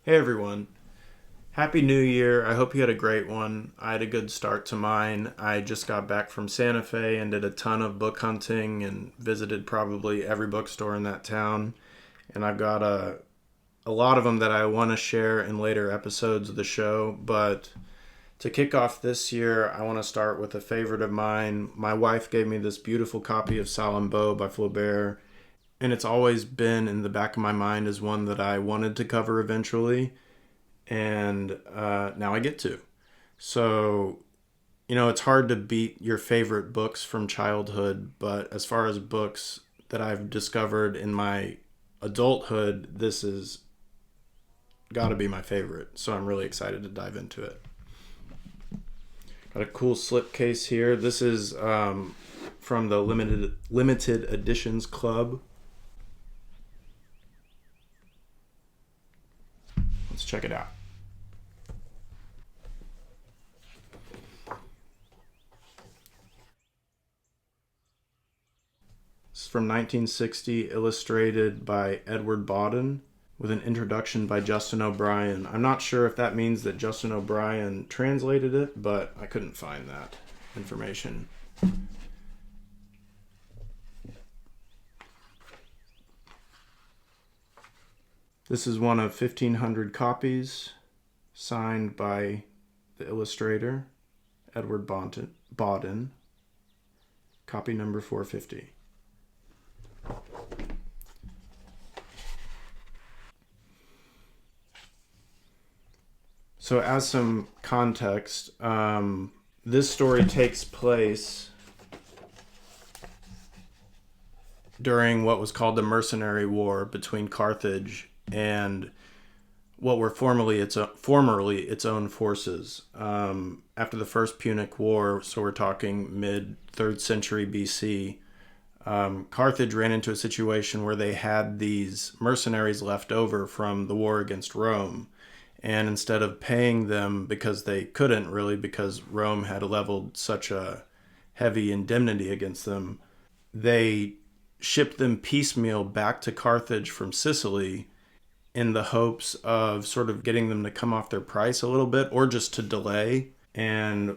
Hey everyone. Happy New Year. I hope you had a great one. I had a good start to mine. I just got back from Santa Fe and did a ton of book hunting and visited probably every bookstore in that town. And I've got a lot of them that I want to share in later episodes of the show. But to kick off this year, I want to start with a favorite of mine. My wife gave me this beautiful copy of Salammbô by Flaubert, and it's always been in the back of my mind as one that I wanted to cover eventually, and now I get to. So, it's hard to beat your favorite books from childhood, but as far as books that I've discovered in my adulthood, this has got to be my favorite. So I'm really excited to dive into it. Got a cool slipcase here. This is from the limited editions club. Let's check it out. It's from 1960, illustrated by Edward Bawden, with an introduction by Justin O'Brien. I'm not sure if that means that Justin O'Brien translated it, but I couldn't find that information. This is one of 1,500 copies, signed by the illustrator, Edward Bawden, copy number 450. So as some context, this story takes place during what was called the Mercenary War between Carthage and what were formerly its own forces. After the First Punic War, so we're talking mid 3rd century BC, Carthage ran into a situation where they had these mercenaries left over from the war against Rome. And instead of paying them, because they couldn't really, because Rome had leveled such a heavy indemnity against them, they shipped them piecemeal back to Carthage from Sicily in the hopes of sort of getting them to come off their price a little bit, or just to delay. And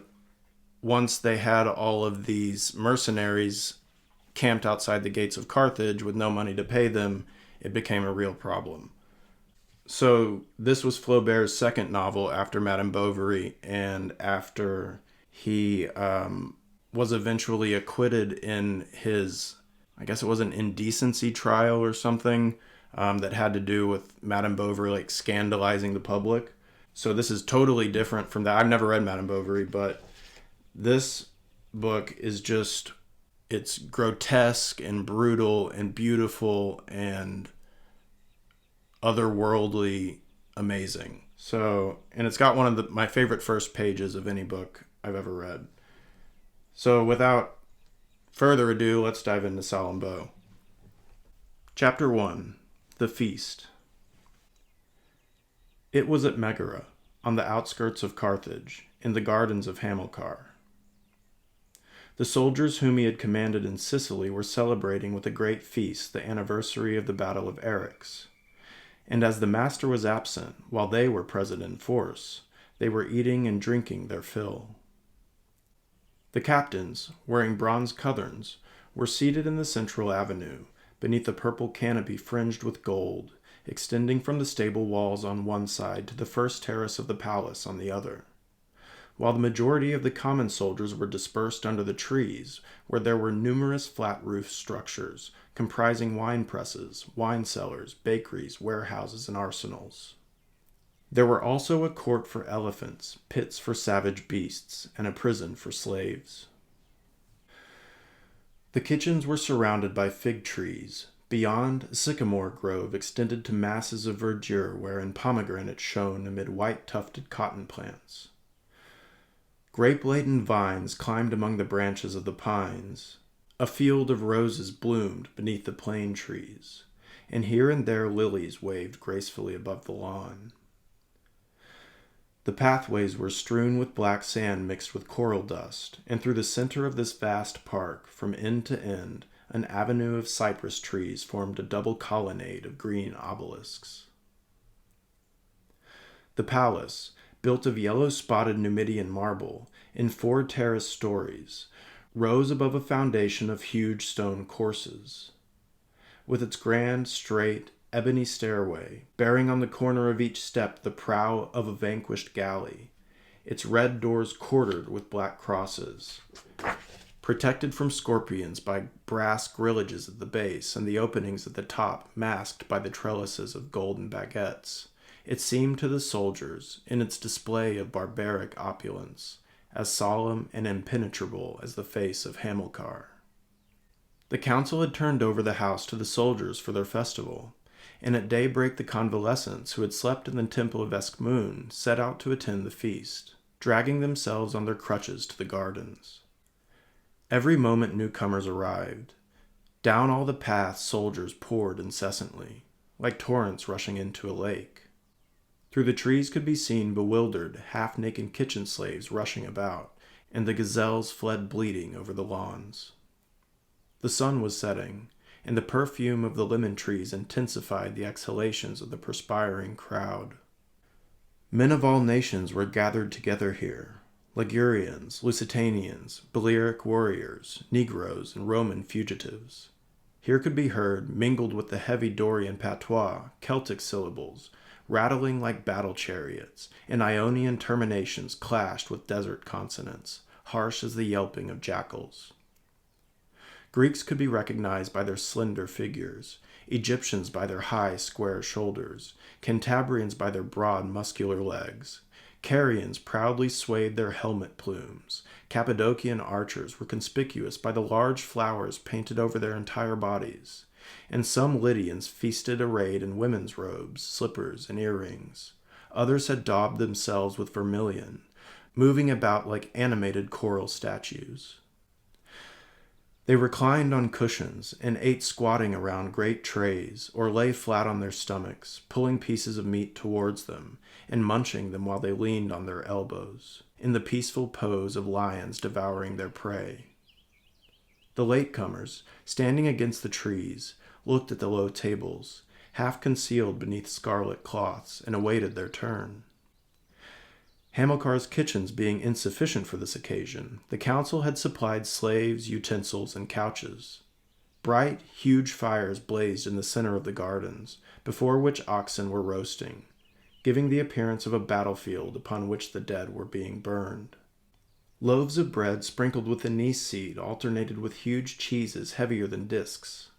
once they had all of these mercenaries camped outside the gates of Carthage with no money to pay them, it became a real problem. So this was Flaubert's second novel after Madame Bovary, and after he was eventually acquitted in his, I guess it was an indecency trial or something, that had to do with Madame Bovary like scandalizing the public. So this is totally different from that. I've never read Madame Bovary, but this book is just, it's grotesque and brutal and beautiful and otherworldly amazing. So, and it's got one of my favorite first pages of any book I've ever read. So without further ado, let's dive into Salammbô. Chapter 1. The Feast. It was at Megara, on the outskirts of Carthage, in the gardens of Hamilcar. The soldiers whom he had commanded in Sicily were celebrating with a great feast the anniversary of the Battle of Eryx. And as the master was absent, while they were present in force, they were eating and drinking their fill. The captains, wearing bronze cothurns, were seated in the central avenue, beneath a purple canopy fringed with gold, extending from the stable walls on one side to the first terrace of the palace on the other, while the majority of the common soldiers were dispersed under the trees, where there were numerous flat-roofed structures, comprising wine presses, wine cellars, bakeries, warehouses, and arsenals. There were also a court for elephants, pits for savage beasts, and a prison for slaves. The kitchens were surrounded by fig trees. Beyond, a sycamore grove extended to masses of verdure wherein pomegranates shone amid white-tufted cotton plants. Grape-laden vines climbed among the branches of the pines. A field of roses bloomed beneath the plane trees, and here and there lilies waved gracefully above the lawn. The pathways were strewn with black sand mixed with coral dust, and through the center of this vast park, from end to end, an avenue of cypress trees formed a double colonnade of green obelisks. The palace, built of yellow-spotted Numidian marble in 4 terrace stories, rose above a foundation of huge stone courses. With its grand, straight, ebony stairway, bearing on the corner of each step the prow of a vanquished galley, its red doors quartered with black crosses, protected from scorpions by brass grillages at the base and the openings at the top masked by the trellises of golden baguettes, it seemed to the soldiers, in its display of barbaric opulence, as solemn and impenetrable as the face of Hamilcar. The council had turned over the house to the soldiers for their festival, and at daybreak the convalescents who had slept in the temple of Eskmoon set out to attend the feast, dragging themselves on their crutches to the gardens. Every moment newcomers arrived. Down all the paths soldiers poured incessantly, like torrents rushing into a lake. Through the trees could be seen bewildered, half-naked kitchen slaves rushing about, and the gazelles fled bleating over the lawns. The sun was setting, and the perfume of the lemon trees intensified the exhalations of the perspiring crowd. Men of all nations were gathered together here, Ligurians, Lusitanians, Balearic warriors, Negroes, and Roman fugitives. Here could be heard, mingled with the heavy Dorian patois, Celtic syllables, rattling like battle chariots, and Ionian terminations clashed with desert consonants, harsh as the yelping of jackals. Greeks could be recognized by their slender figures, Egyptians by their high, square shoulders, Cantabrians by their broad, muscular legs. Carians proudly swayed their helmet plumes. Cappadocian archers were conspicuous by the large flowers painted over their entire bodies, and some Lydians feasted arrayed in women's robes, slippers, and earrings. Others had daubed themselves with vermilion, moving about like animated coral statues. They reclined on cushions and ate squatting around great trays, or lay flat on their stomachs, pulling pieces of meat towards them and munching them while they leaned on their elbows, in the peaceful pose of lions devouring their prey. The latecomers, standing against the trees, looked at the low tables, half concealed beneath scarlet cloths, and awaited their turn. Hamilcar's kitchens being insufficient for this occasion, the council had supplied slaves, utensils, and couches. Bright, huge fires blazed in the center of the gardens, before which oxen were roasting, giving the appearance of a battlefield upon which the dead were being burned. Loaves of bread sprinkled with anise seed alternated with huge cheeses heavier than discs,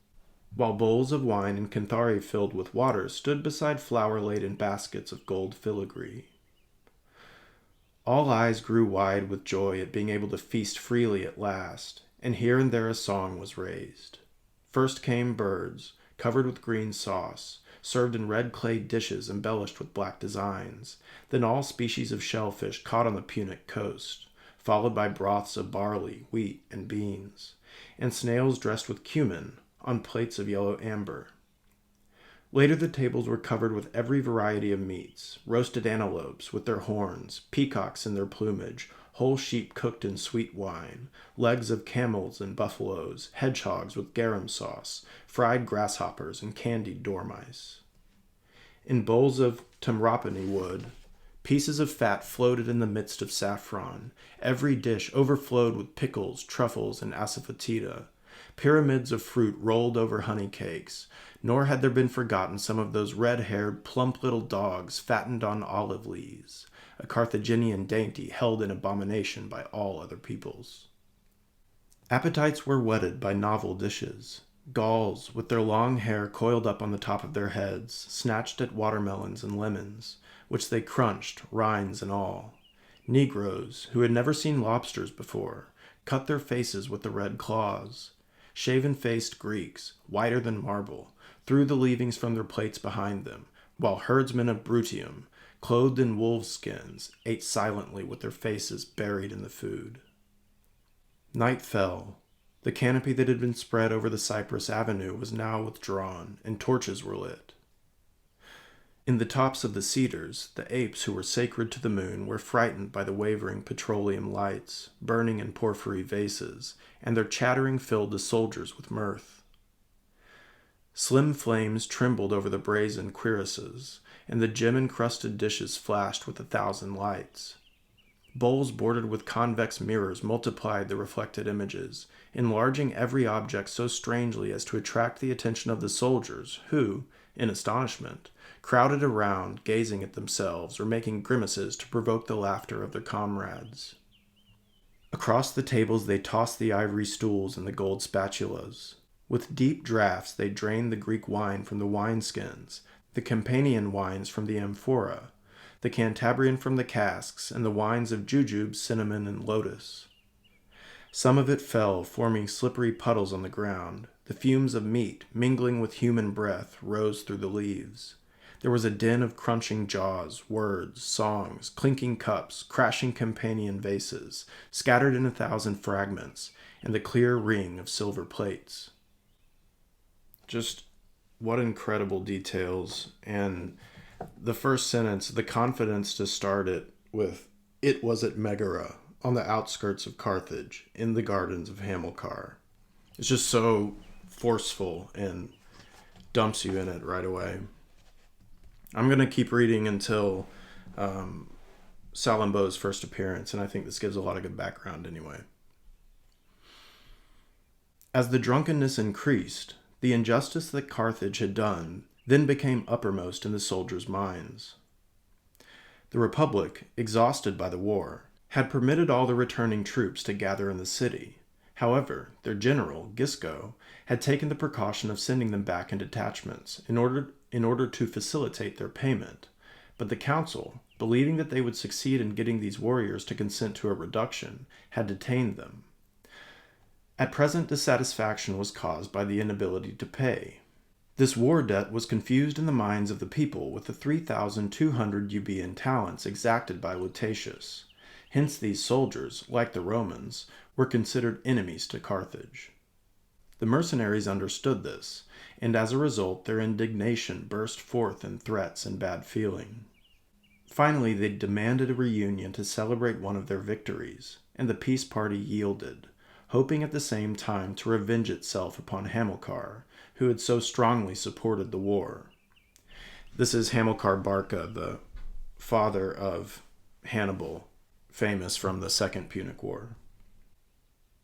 while bowls of wine and canthari filled with water stood beside flour-laden baskets of gold filigree. All eyes grew wide with joy at being able to feast freely at last, and here and there a song was raised. First came birds, covered with green sauce, served in red clay dishes embellished with black designs, then all species of shellfish caught on the Punic coast, followed by broths of barley, wheat, and beans, and snails dressed with cumin on plates of yellow amber. Later the tables were covered with every variety of meats, roasted antelopes with their horns, peacocks in their plumage, whole sheep cooked in sweet wine, legs of camels and buffaloes, hedgehogs with garum sauce, fried grasshoppers, and candied dormice. In bowls of tamropony wood, pieces of fat floated in the midst of saffron. Every dish overflowed with pickles, truffles, and asafoetida. Pyramids of fruit rolled over honey cakes, nor had there been forgotten some of those red-haired, plump little dogs fattened on olive leaves, a Carthaginian dainty held in abomination by all other peoples. Appetites were whetted by novel dishes. Gauls, with their long hair coiled up on the top of their heads, snatched at watermelons and lemons, which they crunched, rinds and all. Negroes, who had never seen lobsters before, cut their faces with the red claws. Shaven-faced Greeks, whiter than marble, threw the leavings from their plates behind them, while herdsmen of Brutium, clothed in wolves' skins, ate silently with their faces buried in the food. Night fell. The canopy that had been spread over the cypress avenue was now withdrawn, and torches were lit. In the tops of the cedars, the apes who were sacred to the moon were frightened by the wavering petroleum lights, burning in porphyry vases, and their chattering filled the soldiers with mirth. Slim flames trembled over the brazen cuirasses, and the gem-encrusted dishes flashed with 1,000 lights. Bowls bordered with convex mirrors multiplied the reflected images, enlarging every object so strangely as to attract the attention of the soldiers, who, in astonishment, crowded around, gazing at themselves or making grimaces to provoke the laughter of their comrades. Across the tables they tossed the ivory stools and the gold spatulas. With deep draughts they drained the Greek wine from the wineskins, the Campanian wines from the amphora, the Cantabrian from the casks, and the wines of jujube, cinnamon, and lotus. Some of it fell, forming slippery puddles on the ground. The fumes of meat, mingling with human breath, rose through the leaves. There was a din of crunching jaws, words, songs, clinking cups, crashing Campanian vases, scattered in 1,000 fragments, and the clear ring of silver plates. Just what incredible details. And the first sentence, the confidence to start it with, "It was at Megara, on the outskirts of Carthage, in the gardens of Hamilcar." It's just so forceful and dumps you in it right away. I'm going to keep reading until Salammbô's first appearance, and I think this gives a lot of good background anyway. As the drunkenness increased, the injustice that Carthage had done then became uppermost in the soldiers' minds. The Republic, exhausted by the war, had permitted all the returning troops to gather in the city. However, their general, Gustave, had taken the precaution of sending them back in detachments in order to facilitate their payment, but the council, believing that they would succeed in getting these warriors to consent to a reduction, had detained them. At present, dissatisfaction was caused by the inability to pay. This war debt was confused in the minds of the people with the 3,200 Euboean talents exacted by Lutatius. Hence these soldiers, like the Romans, were considered enemies to Carthage. The mercenaries understood this, and as a result their indignation burst forth in threats and bad feeling. Finally, they demanded a reunion to celebrate one of their victories, and the peace party yielded, hoping at the same time to revenge itself upon Hamilcar, who had so strongly supported the war. This is Hamilcar Barca, the father of Hannibal, famous from the Second Punic War.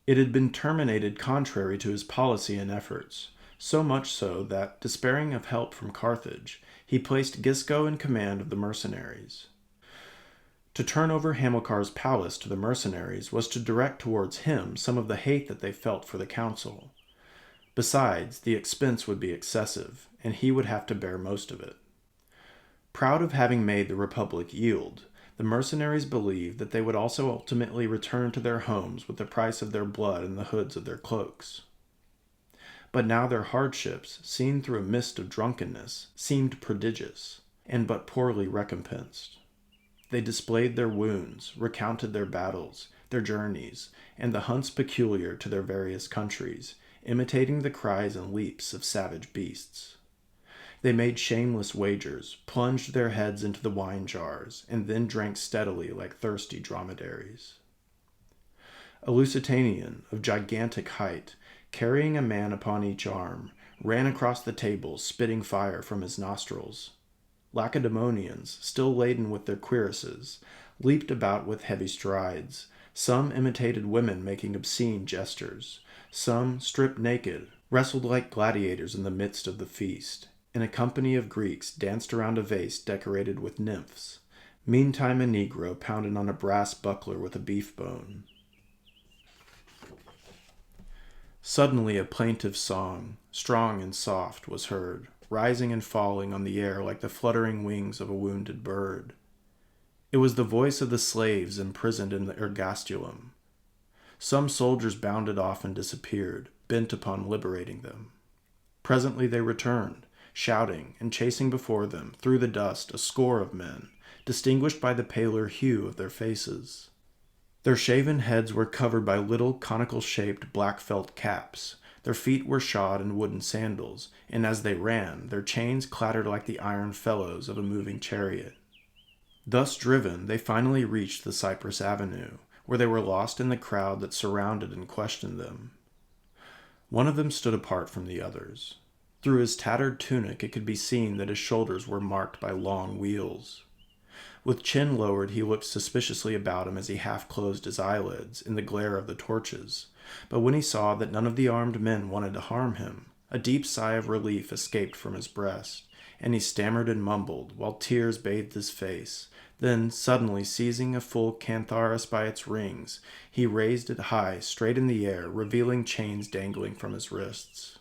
It had been terminated contrary to his policy and efforts, so much so that, despairing of help from Carthage, he placed Gisco in command of the mercenaries. To turn over Hamilcar's palace to the mercenaries was to direct towards him some of the hate that they felt for the council. Besides, the expense would be excessive, and he would have to bear most of it. Proud of having made the Republic yield, the mercenaries believed that they would also ultimately return to their homes with the price of their blood in the hoods of their cloaks. But now their hardships, seen through a mist of drunkenness, seemed prodigious, and but poorly recompensed. They displayed their wounds, recounted their battles, their journeys, and the hunts peculiar to their various countries, imitating the cries and leaps of savage beasts. They made shameless wagers, plunged their heads into the wine jars, and then drank steadily like thirsty dromedaries. A Lusitanian of gigantic height, carrying a man upon each arm, ran across the tables, spitting fire from his nostrils. Lacedaemonians, still laden with their cuirasses, leaped about with heavy strides. Some imitated women making obscene gestures. Some, stripped naked, wrestled like gladiators in the midst of the feast, and a company of Greeks danced around a vase decorated with nymphs. Meantime a Negro pounded on a brass buckler with a beef bone. Suddenly a plaintive song, strong and soft, was heard, rising and falling on the air like the fluttering wings of a wounded bird. It was the voice of the slaves imprisoned in the ergastulum. Some soldiers bounded off and disappeared, bent upon liberating them. Presently they returned, shouting and chasing before them, through the dust, a score of men, distinguished by the paler hue of their faces. Their shaven heads were covered by little conical-shaped black felt caps. Their feet were shod in wooden sandals, and as they ran, their chains clattered like the iron felloes of a moving chariot. Thus driven, they finally reached the Cypress Avenue, where they were lost in the crowd that surrounded and questioned them. One of them stood apart from the others. Through his tattered tunic it could be seen that his shoulders were marked by long wheals. With chin lowered, he looked suspiciously about him as he half closed his eyelids in the glare of the torches, but when he saw that none of the armed men wanted to harm him, a deep sigh of relief escaped from his breast, and he stammered and mumbled, while tears bathed his face. Then, suddenly seizing a full cantharus by its rings, he raised it high, straight in the air, revealing chains dangling from his wrists.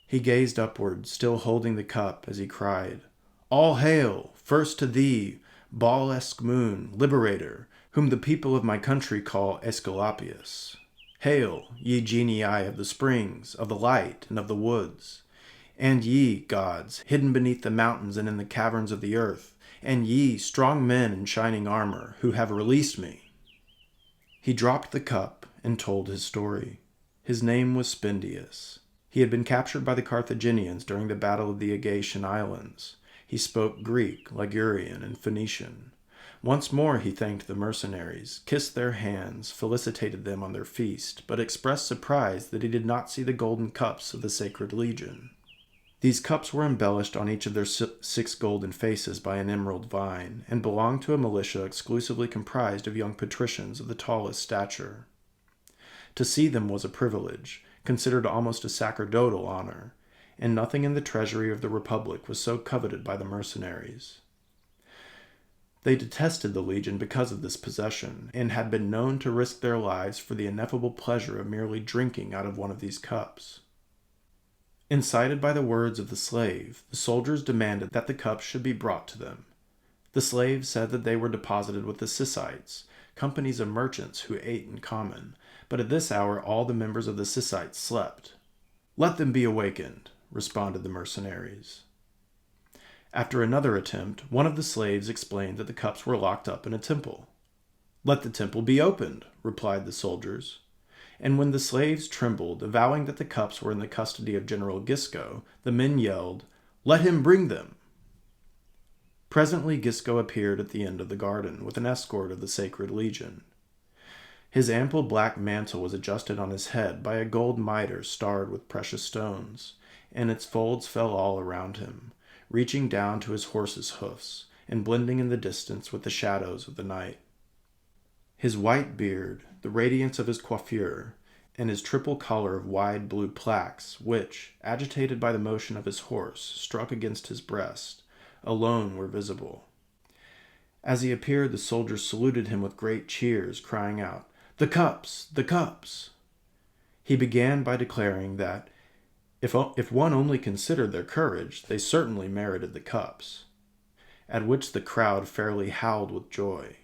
He gazed upward, still holding the cup, as he cried, "All hail! First to thee, ball-esque moon, liberator, whom the people of my country call Aesculapius. Hail, ye genii of the springs, of the light, and of the woods. And ye, gods, hidden beneath the mountains and in the caverns of the earth, and ye, strong men in shining armor, who have released me." He dropped the cup and told his story. His name was Spendius. He had been captured by the Carthaginians during the Battle of the Aegaean Islands. He spoke Greek, Ligurian, and Phoenician. Once more he thanked the mercenaries, kissed their hands, felicitated them on their feast, but expressed surprise that he did not see the golden cups of the Sacred Legion. These cups were embellished on each of their 6 golden faces by an emerald vine, and belonged to a militia exclusively comprised of young patricians of the tallest stature. To see them was a privilege, considered almost a sacerdotal honor, and nothing in the treasury of the Republic was so coveted by the mercenaries. They detested the Legion because of this possession, and had been known to risk their lives for the ineffable pleasure of merely drinking out of one of these cups. Incited by the words of the slave, the soldiers demanded that the cups should be brought to them. The slave said that they were deposited with the Syssites, companies of merchants who ate in common, but at this hour all the members of the Syssites slept. "Let them be awakened," responded the mercenaries. After another attempt, one of the slaves explained that the cups were locked up in a temple. "Let the temple be opened," replied the soldiers. And when the slaves trembled, avowing that the cups were in the custody of General Gisco, the men yelled, "Let him bring them!" Presently Gisco appeared at the end of the garden with an escort of the Sacred Legion. His ample black mantle was adjusted on his head by a gold mitre starred with precious stones, and its folds fell all around him, reaching down to his horse's hoofs, and blending in the distance with the shadows of the night. His white beard, the radiance of his coiffure, and his triple collar of wide blue plaques, which, agitated by the motion of his horse, struck against his breast, alone were visible. As he appeared, the soldiers saluted him with great cheers, crying out, "The cups! The cups!" He began by declaring that, if one only considered their courage, they certainly merited the cups, at which the crowd fairly howled with joy.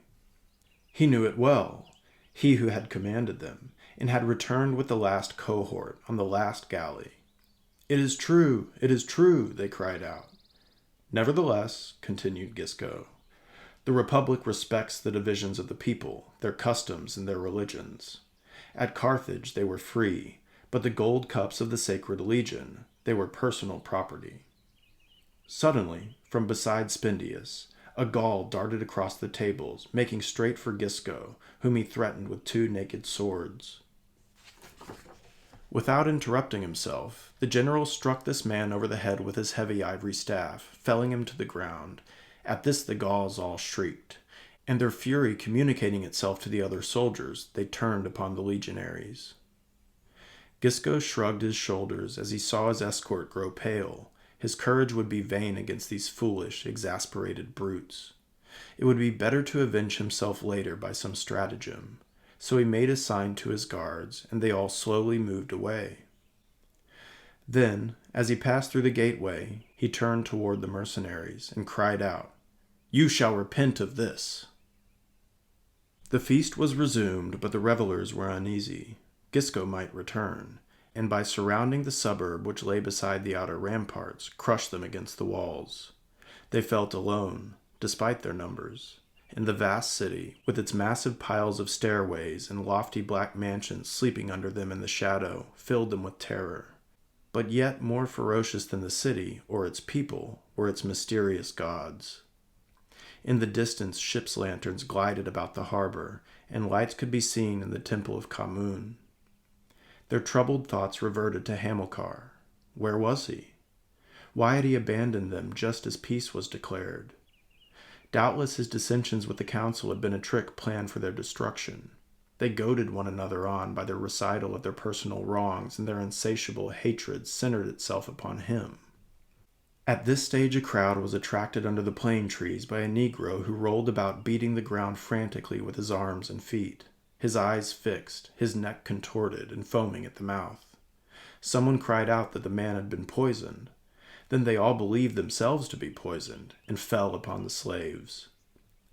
He knew it well, he who had commanded them, and had returned with the last cohort on the last galley. It is true, they cried out. "Nevertheless," continued Gisco, "the Republic respects the divisions of the people, their customs, and their religions. At Carthage they were free, but the gold cups of the Sacred Legion, they were personal property." Suddenly, from beside Spendius, a Gaul darted across the tables, making straight for Gisco, whom he threatened with 2 naked swords. Without interrupting himself, the general struck this man over the head with his heavy ivory staff, felling him to the ground. At this the Gauls all shrieked, and their fury communicating itself to the other soldiers, they turned upon the legionaries. Gisco shrugged his shoulders as he saw his escort grow pale. His courage would be vain against these foolish, exasperated brutes. It would be better to avenge himself later by some stratagem. So he made a sign to his guards, and they all slowly moved away. Then, as he passed through the gateway, he turned toward the mercenaries and cried out, "You shall repent of this!" The feast was resumed, but the revelers were uneasy. Gisco might return, and by surrounding the suburb which lay beside the outer ramparts, crush them against the walls. They felt alone, despite their numbers. In the vast city, with its massive piles of stairways and lofty black mansions sleeping under them in the shadow, filled them with terror. But yet more ferocious than the city, or its people, were its mysterious gods. In the distance, ships' lanterns glided about the harbor, and lights could be seen in the temple of Khamun. Their troubled thoughts reverted to Hamilcar. Where was he? Why had he abandoned them just as peace was declared? Doubtless his dissensions with the council had been a trick planned for their destruction. They goaded one another on by their recital of their personal wrongs, and their insatiable hatred centered itself upon him. At this stage a crowd was attracted under the plane trees by a Negro who rolled about beating the ground frantically with his arms and feet, his eyes fixed, his neck contorted and foaming at the mouth. Someone cried out that the man had been poisoned. Then they all believed themselves to be poisoned, and fell upon the slaves.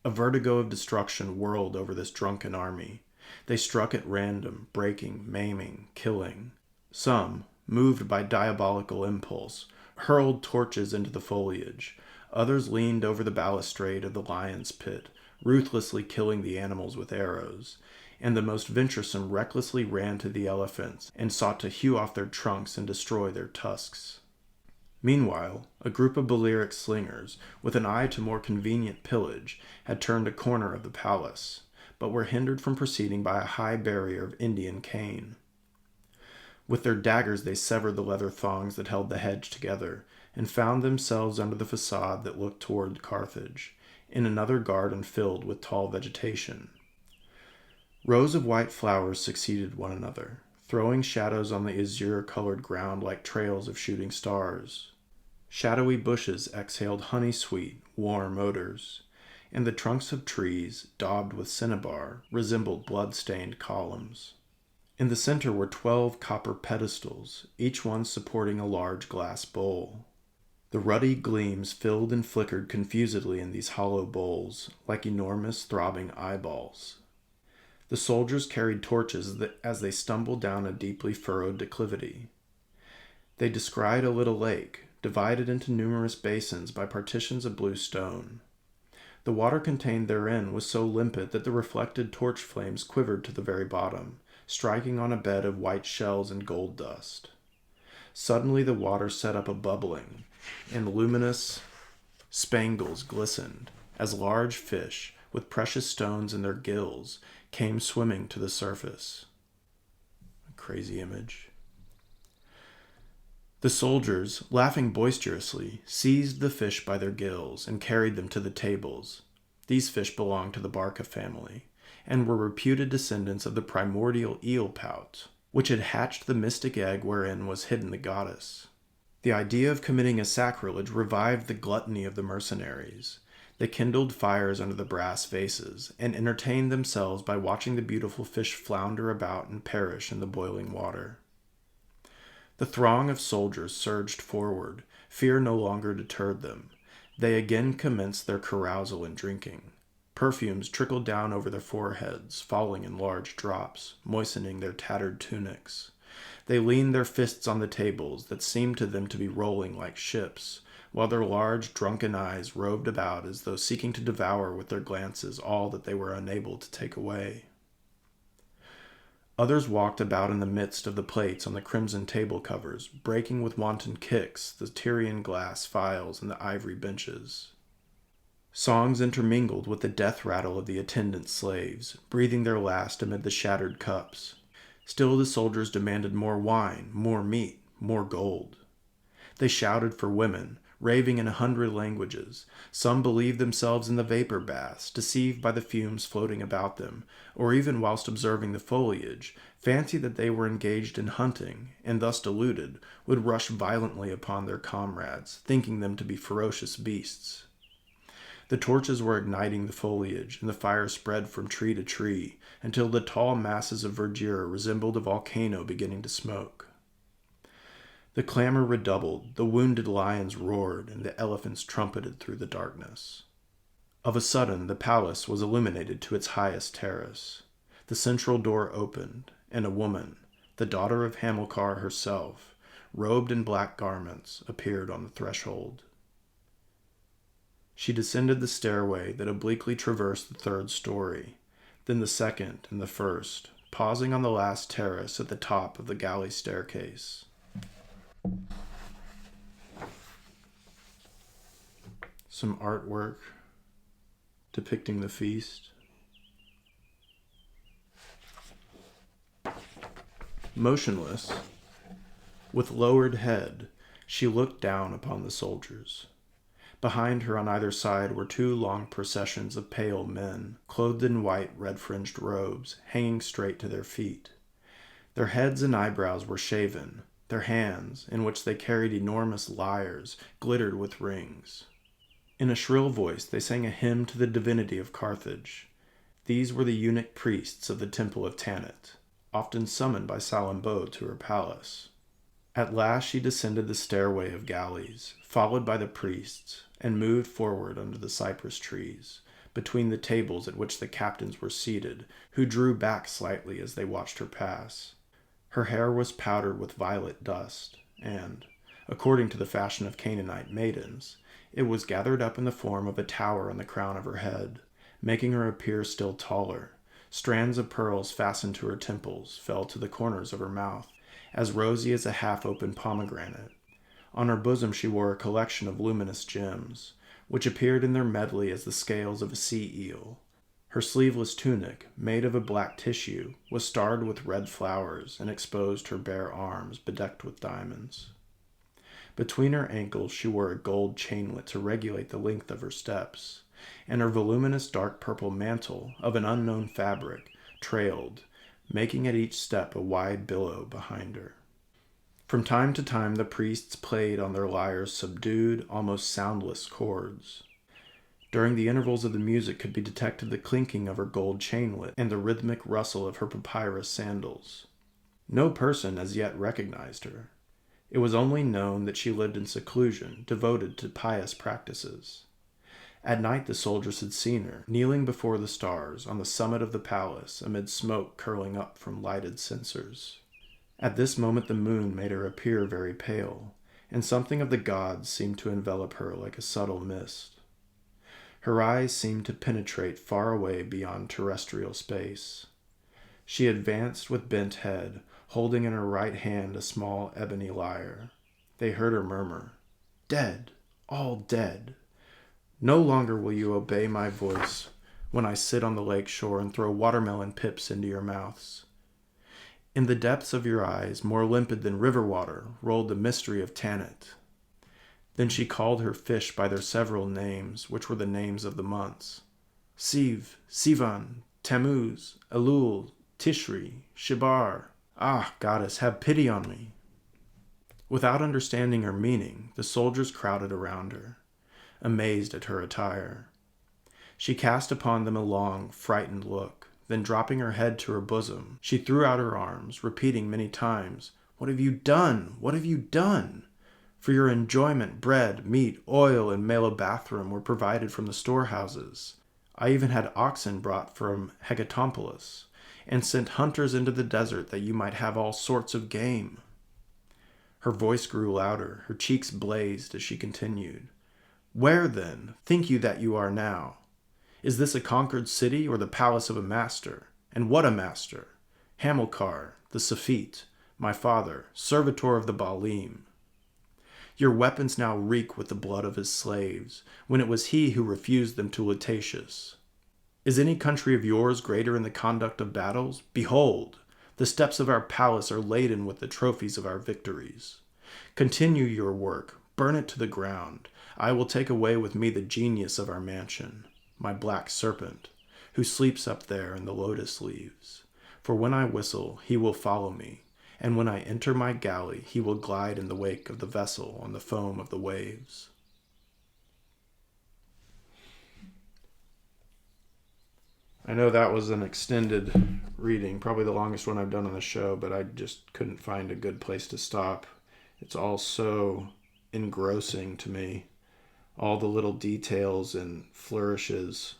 A vertigo of destruction whirled over this drunken army. They struck at random, breaking, maiming, killing. Some, moved by diabolical impulse, hurled torches into the foliage. Others leaned over the balustrade of the lion's pit, ruthlessly killing the animals with arrows. And the most venturesome recklessly ran to the elephants and sought to hew off their trunks and destroy their tusks. Meanwhile, a group of Balearic slingers, with an eye to more convenient pillage, had turned a corner of the palace, but were hindered from proceeding by a high barrier of Indian cane. With their daggers they severed the leather thongs that held the hedge together, and found themselves under the facade that looked toward Carthage, in another garden filled with tall vegetation. Rows of white flowers succeeded one another, throwing shadows on the azure-colored ground like trails of shooting stars. Shadowy bushes exhaled honey-sweet, warm odors, and the trunks of trees, daubed with cinnabar, resembled blood-stained columns. In the center were 12 copper pedestals, each one supporting a large glass bowl. The ruddy gleams filled and flickered confusedly in these hollow bowls, like enormous throbbing eyeballs. The soldiers carried torches as they stumbled down a deeply furrowed declivity. They descried a little lake, divided into numerous basins by partitions of blue stone. The water contained therein was so limpid that the reflected torch flames quivered to the very bottom, striking on a bed of white shells and gold dust. Suddenly the water set up a bubbling, and luminous spangles glistened, as large fish, with precious stones in their gills, came swimming to the surface. A crazy image. The soldiers, laughing boisterously, seized the fish by their gills and carried them to the tables. These fish belonged to the Barca family, and were reputed descendants of the primordial eel pout, which had hatched the mystic egg wherein was hidden the goddess. The idea of committing a sacrilege revived the gluttony of the mercenaries. They kindled fires under the brass vases, and entertained themselves by watching the beautiful fish flounder about and perish in the boiling water. The throng of soldiers surged forward. Fear no longer deterred them. They again commenced their carousal and drinking. Perfumes trickled down over their foreheads, falling in large drops, moistening their tattered tunics. They leaned their fists on the tables that seemed to them to be rolling like ships, while their large, drunken eyes roved about as though seeking to devour with their glances all that they were unable to take away. Others walked about in the midst of the plates on the crimson table covers, breaking with wanton kicks the Tyrian glass phials and the ivory benches. Songs intermingled with the death rattle of the attendant slaves, breathing their last amid the shattered cups. Still the soldiers demanded more wine, more meat, more gold. They shouted for women, raving in 100 languages. Some believed themselves in the vapor baths, deceived by the fumes floating about them, or even whilst observing the foliage, fancied that they were engaged in hunting, and thus deluded, would rush violently upon their comrades, thinking them to be ferocious beasts. The torches were igniting the foliage, and the fire spread from tree to tree, until the tall masses of verdure resembled a volcano beginning to smoke. The clamor redoubled, the wounded lions roared, and the elephants trumpeted through the darkness. Of a sudden, the palace was illuminated to its highest terrace. The central door opened, and a woman, the daughter of Hamilcar herself, robed in black garments, appeared on the threshold. She descended the stairway that obliquely traversed the 3rd story, then the 2nd and the 1st, pausing on the last terrace at the top of the galley staircase. Some artwork depicting the feast. Motionless, with lowered head, She looked down upon the soldiers. Behind her on either side were 2 long processions of pale men, clothed in white, red-fringed robes, hanging straight to their feet. Their heads and eyebrows were shaven. Their hands, in which they carried enormous lyres, glittered with rings. In a shrill voice they sang a hymn to the divinity of Carthage. These were the eunuch priests of the temple of Tanit, often summoned by Salammbô to her palace. At last she descended the stairway of galleys, followed by the priests, and moved forward under the cypress trees, between the tables at which the captains were seated, who drew back slightly as they watched her pass. Her hair was powdered with violet dust, and, according to the fashion of Canaanite maidens, it was gathered up in the form of a tower on the crown of her head, making her appear still taller. Strands of pearls fastened to her temples fell to the corners of her mouth, as rosy as a half-open pomegranate. On her bosom she wore a collection of luminous gems, which appeared in their medley as the scales of a sea-eel. Her sleeveless tunic, made of a black tissue, was starred with red flowers and exposed her bare arms bedecked with diamonds. Between her ankles she wore a gold chainlet to regulate the length of her steps, and her voluminous dark purple mantle, of an unknown fabric, trailed, making at each step a wide billow behind her. From time to time the priests played on their lyres subdued, almost soundless chords. During the intervals of the music could be detected the clinking of her gold chainlet and the rhythmic rustle of her papyrus sandals. No person as yet recognized her. It was only known that she lived in seclusion, devoted to pious practices. At night the soldiers had seen her, kneeling before the stars on the summit of the palace amid smoke curling up from lighted censers. At this moment the moon made her appear very pale, and something of the gods seemed to envelop her like a subtle mist. Her eyes seemed to penetrate far away beyond terrestrial space. She advanced with bent head, holding in her right hand a small ebony lyre. They heard her murmur, "Dead, all dead. No longer will you obey my voice when I sit on the lake shore and throw watermelon pips into your mouths. In the depths of your eyes, more limpid than river water, rolled the mystery of Tanit." Then she called her fish by their several names, which were the names of the months: Siv, Sivan, Tammuz, Elul, Tishri, Shibar. Ah, goddess, have pity on me. Without understanding her meaning, the soldiers crowded around her, amazed at her attire. She cast upon them a long, frightened look. Then dropping her head to her bosom, she threw out her arms, repeating many times, "What have you done? What have you done? For your enjoyment, bread, meat, oil, and malebathrum were provided from the storehouses. I even had oxen brought from Hecatompolis, and sent hunters into the desert that you might have all sorts of game." Her voice grew louder, her cheeks blazed as she continued. "Where, then, think you that you are now? Is this a conquered city or the palace of a master? And what a master! Hamilcar, the Safite, my father, servitor of the Baalim. Your weapons now reek with the blood of his slaves, when it was he who refused them to Lutatius. Is any country of yours greater in the conduct of battles? Behold, the steps of our palace are laden with the trophies of our victories. Continue your work, burn it to the ground. I will take away with me the genius of our mansion, my black serpent, who sleeps up there in the lotus leaves. For when I whistle, he will follow me, and when I enter my galley, he will glide in the wake of the vessel on the foam of the waves." I know that was an extended reading, probably the longest one I've done on the show, but I just couldn't find a good place to stop. It's all so engrossing to me, all the little details and flourishes.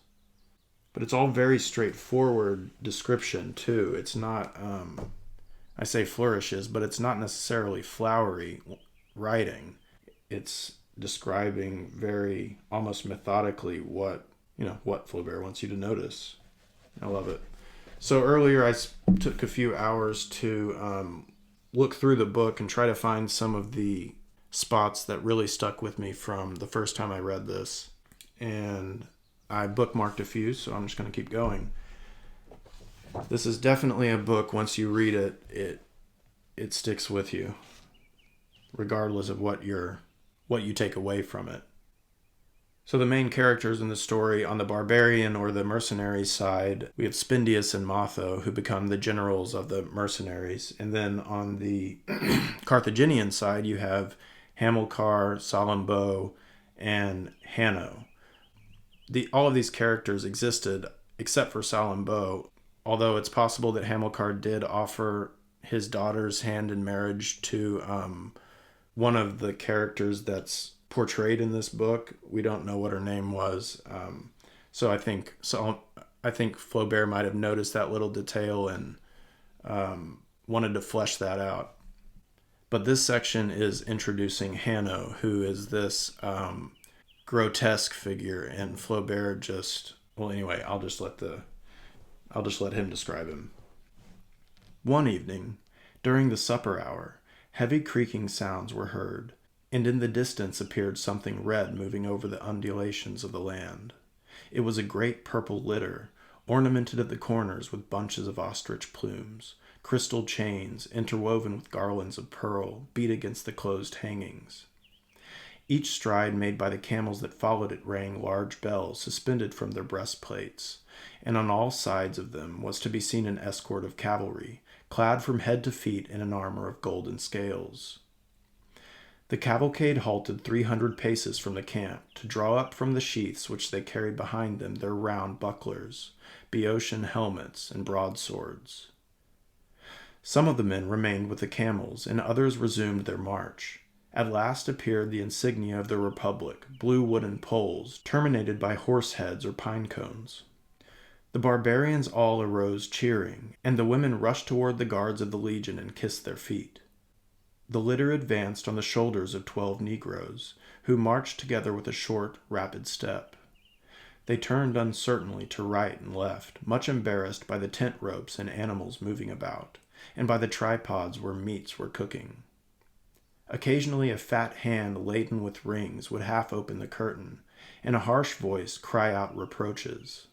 But it's all very straightforward description, too. It's not, I say flourishes, but it's not necessarily flowery writing. It's describing very, almost methodically what Flaubert wants you to notice. I love it. So earlier I took a few hours to look through the book and try to find some of the spots that really stuck with me from the first time I read this. And I bookmarked a few, so I'm just going to keep going. This is definitely a book, once you read it, it sticks with you. regardless of what you take away from it. So the main characters in the story, on the barbarian or the mercenary side, we have Spendius and Mathô, who become the generals of the mercenaries. And then on the Carthaginian side, you have Hamilcar, Salammbô, and Hanno. All of these characters existed, except for Salammbô, although it's possible that Hamilcar did offer his daughter's hand in marriage to one of the characters that's portrayed in this book. We don't know what her name was. So I think Flaubert might have noticed that little detail and wanted to flesh that out. But this section is introducing Hanno, who is this grotesque figure, and Flaubert I'll just let him describe him. One evening, during the supper hour, heavy creaking sounds were heard, and in the distance appeared something red moving over the undulations of the land. It was a great purple litter, ornamented at the corners with bunches of ostrich plumes. Crystal chains, interwoven with garlands of pearl, beat against the closed hangings. Each stride made by the camels that followed it rang large bells suspended from their breastplates, and on all sides of them was to be seen an escort of cavalry, clad from head to feet in an armor of golden scales. The cavalcade halted 300 paces from the camp to draw up from the sheaths which they carried behind them their round bucklers, Boeotian helmets, and broadswords. Some of the men remained with the camels, and others resumed their march. At last appeared the insignia of the Republic, blue wooden poles, terminated by horse heads or pine cones. The barbarians all arose cheering, and the women rushed toward the guards of the legion and kissed their feet. The litter advanced on the shoulders of 12 Negroes, who marched together with a short, rapid step. They turned uncertainly to right and left, much embarrassed by the tent ropes and animals moving about, and by the tripods where meats were cooking. Occasionally a fat hand laden with rings would half open the curtain, and a harsh voice cry out reproaches.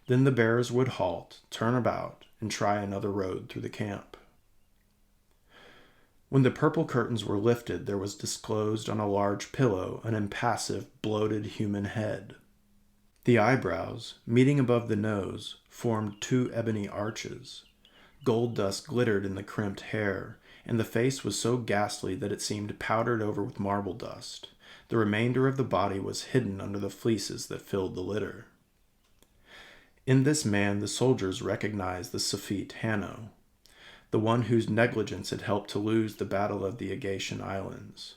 Then the bearers would halt, turn about, and try another road through the camp. When the purple curtains were lifted, there was disclosed on a large pillow an impassive, bloated human head. The eyebrows, meeting above the nose, formed 2 ebony arches. Gold dust glittered in the crimped hair, and the face was so ghastly that it seemed powdered over with marble dust. The remainder of the body was hidden under the fleeces that filled the litter. In this man the soldiers recognized the Safite Hanno, the one whose negligence had helped to lose the Battle of the Aegaean Islands.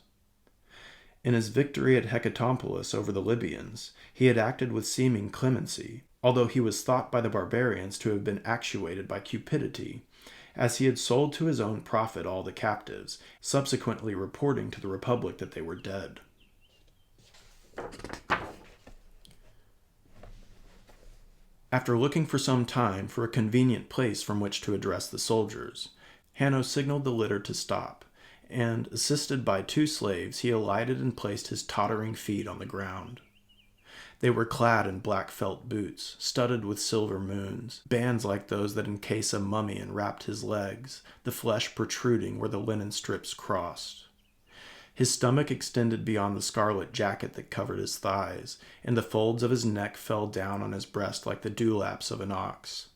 In his victory at Hecatompylus over the Libyans, he had acted with seeming clemency, although he was thought by the barbarians to have been actuated by cupidity, as he had sold to his own profit all the captives, subsequently reporting to the Republic that they were dead. After looking for some time for a convenient place from which to address the soldiers, Hanno signaled the litter to stop, and, assisted by 2 slaves, he alighted and placed his tottering feet on the ground. They were clad in black felt boots, studded with silver moons, bands like those that encase a mummy enwrapped his legs, the flesh protruding where the linen strips crossed. His stomach extended beyond the scarlet jacket that covered his thighs, and the folds of his neck fell down on his breast like the dewlaps of an ox.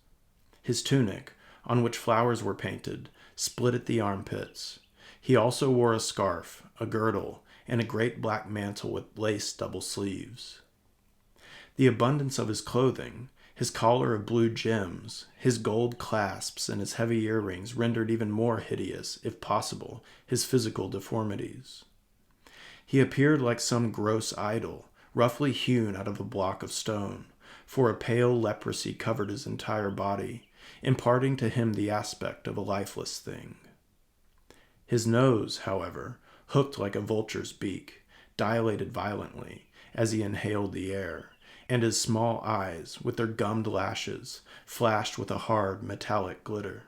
His tunic, on which flowers were painted, split at the armpits. He also wore a scarf, a girdle, and a great black mantle with lace double sleeves. The abundance of his clothing, his collar of blue gems, his gold clasps, and his heavy earrings rendered even more hideous, if possible, his physical deformities. He appeared like some gross idol, roughly hewn out of a block of stone, for a pale leprosy covered his entire body, imparting to him the aspect of a lifeless thing. His nose, however, hooked like a vulture's beak, dilated violently as he inhaled the air, and his small eyes, with their gummed lashes, flashed with a hard, metallic glitter.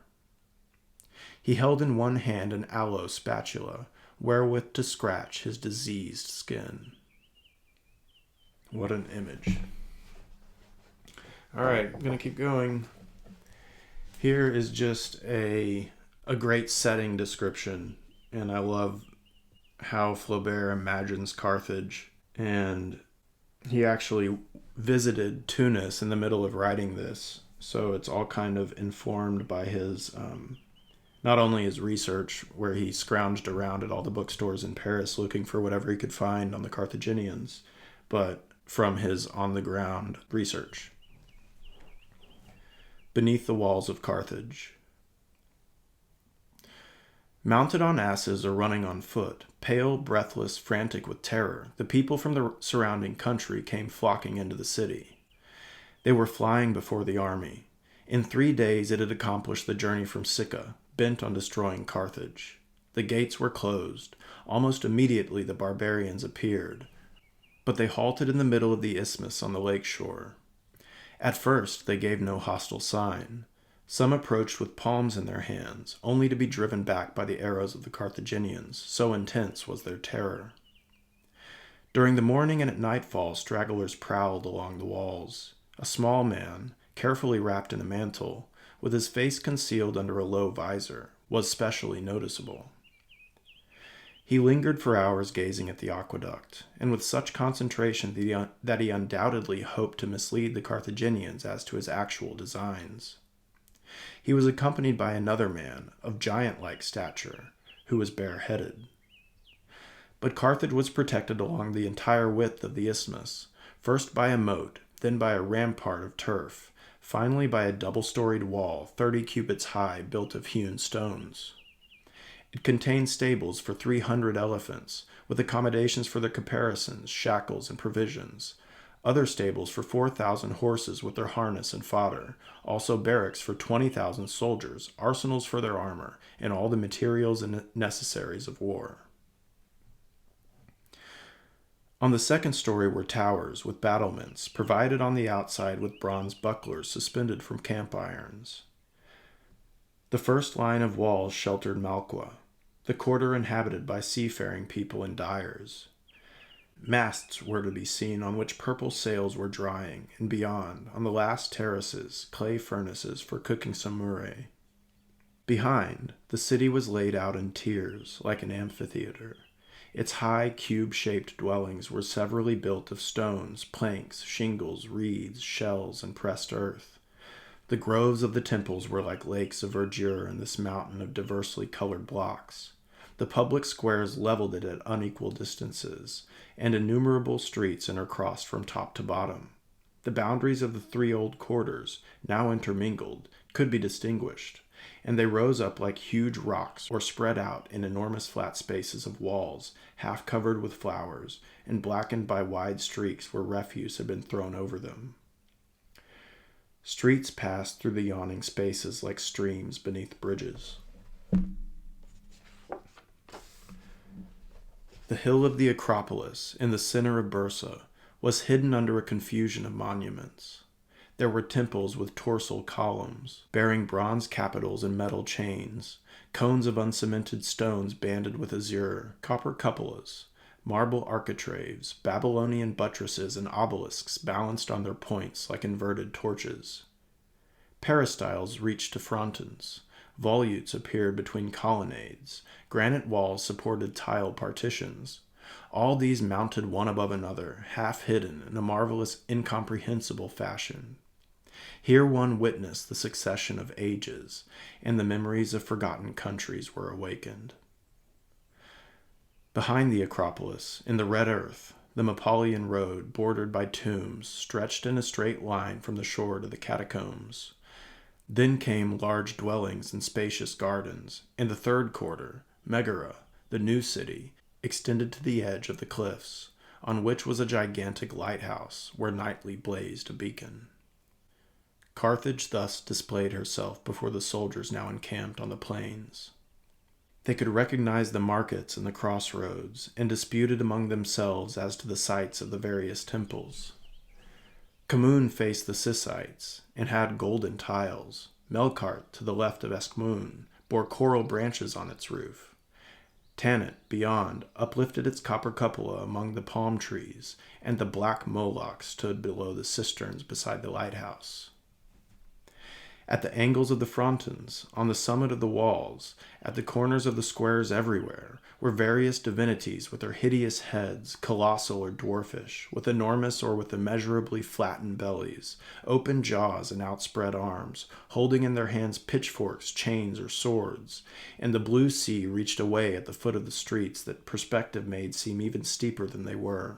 He held in one hand an aloe spatula, wherewith to scratch his diseased skin. What an image. All right, I'm going to keep going. Here is just a great setting description, and I love how Flaubert imagines Carthage, and he actually visited Tunis in the middle of writing this. So it's all kind of informed by his, not only his research, where he scrounged around at all the bookstores in Paris looking for whatever he could find on the Carthaginians, but from his on-the-ground research. Beneath the walls of Carthage. Mounted on asses or running on foot, pale, breathless, frantic with terror, the people from the surrounding country came flocking into the city. They were flying before the army. In 3 days it had accomplished the journey from Sicca, bent on destroying Carthage. The gates were closed. Almost immediately the barbarians appeared, but they halted in the middle of the isthmus on the lake shore. At first they gave no hostile sign. Some approached with palms in their hands, only to be driven back by the arrows of the Carthaginians, so intense was their terror. During the morning and at nightfall, stragglers prowled along the walls. A small man, carefully wrapped in a mantle, with his face concealed under a low visor, was specially noticeable. He lingered for hours gazing at the aqueduct, and with such concentration that he undoubtedly hoped to mislead the Carthaginians as to his actual designs. He was accompanied by another man, of giant-like stature, who was bareheaded. But Carthage was protected along the entire width of the isthmus, first by a moat, then by a rampart of turf, finally by a double-storied wall 30 cubits high built of hewn stones. It contained stables for 300 elephants, with accommodations for their caparisons, shackles, and provisions, other stables for 4,000 horses with their harness and fodder, also barracks for 20,000 soldiers, arsenals for their armor, and all the materials and necessaries of war. On the second story were towers with battlements, provided on the outside with bronze bucklers suspended from camp irons. The first line of walls sheltered Malqua, the quarter inhabited by seafaring people and dyers. Masts were to be seen on which purple sails were drying, and beyond, on the last terraces, clay furnaces for cooking samourae. Behind, the city was laid out in tiers, like an amphitheater. Its high, cube-shaped dwellings were severally built of stones, planks, shingles, reeds, shells, and pressed earth. The groves of the temples were like lakes of verdure in this mountain of diversely colored blocks. The public squares leveled it at unequal distances, and innumerable streets intercrossed from top to bottom. The boundaries of the 3 old quarters, now intermingled, could be distinguished, and they rose up like huge rocks or spread out in enormous flat spaces of walls, half covered with flowers, and blackened by wide streaks where refuse had been thrown over them. Streets passed through the yawning spaces like streams beneath bridges. The hill of the Acropolis, in the center of Bursa, was hidden under a confusion of monuments. There were temples with torsal columns, bearing bronze capitals and metal chains, cones of uncemented stones banded with azure, copper cupolas, marble architraves, Babylonian buttresses, and obelisks balanced on their points like inverted torches. Peristyles reached to frontons. Volutes appeared between colonnades. Granite walls supported tile partitions. All these mounted one above another, half hidden in a marvelous, incomprehensible fashion. Here one witnessed the succession of ages, and the memories of forgotten countries were awakened. Behind the Acropolis, in the red earth, the Mappalian road, bordered by tombs, stretched in a straight line from the shore to the catacombs. Then came large dwellings and spacious gardens, and the third quarter, Megara, the new city, extended to the edge of the cliffs, on which was a gigantic lighthouse where nightly blazed a beacon. Carthage thus displayed herself before the soldiers now encamped on the plains. They could recognize the markets and the crossroads, and disputed among themselves as to the sites of the various temples. Khamûn faced the Syssites, and had golden tiles. Melkart, to the left of Eschmoun, bore coral branches on its roof. Tanit, beyond, uplifted its copper cupola among the palm trees, and the black Moloch stood below the cisterns beside the lighthouse. At the angles of the frontons, on the summit of the walls, at the corners of the squares everywhere, were various divinities with their hideous heads, colossal or dwarfish, with enormous or with immeasurably flattened bellies, open jaws and outspread arms, holding in their hands pitchforks, chains, or swords, and the blue sea reached away at the foot of the streets that perspective made seem even steeper than they were.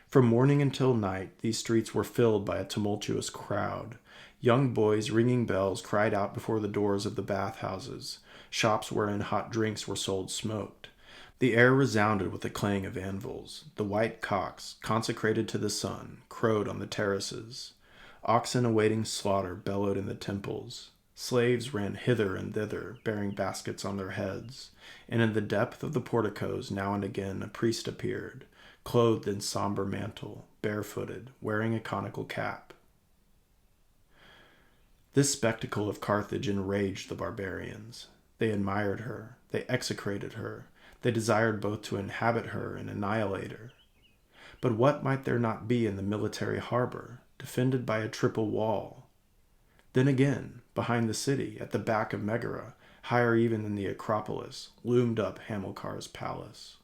From morning until night, these streets were filled by a tumultuous crowd. Young boys ringing bells cried out before the doors of the bathhouses. Shops wherein hot drinks were sold smoked. The air resounded with the clang of anvils. The white cocks, consecrated to the sun, crowed on the terraces. Oxen awaiting slaughter bellowed in the temples. Slaves ran hither and thither, bearing baskets on their heads. And in the depth of the porticos now and again a priest appeared, clothed in somber mantle, barefooted, wearing a conical cap. This spectacle of Carthage enraged the barbarians. They admired her, they execrated her, they desired both to inhabit her and annihilate her. But what might there not be in the military harbor, defended by a triple wall? Then again, behind the city, at the back of Megara, higher even than the Acropolis, loomed up Hamilcar's palace.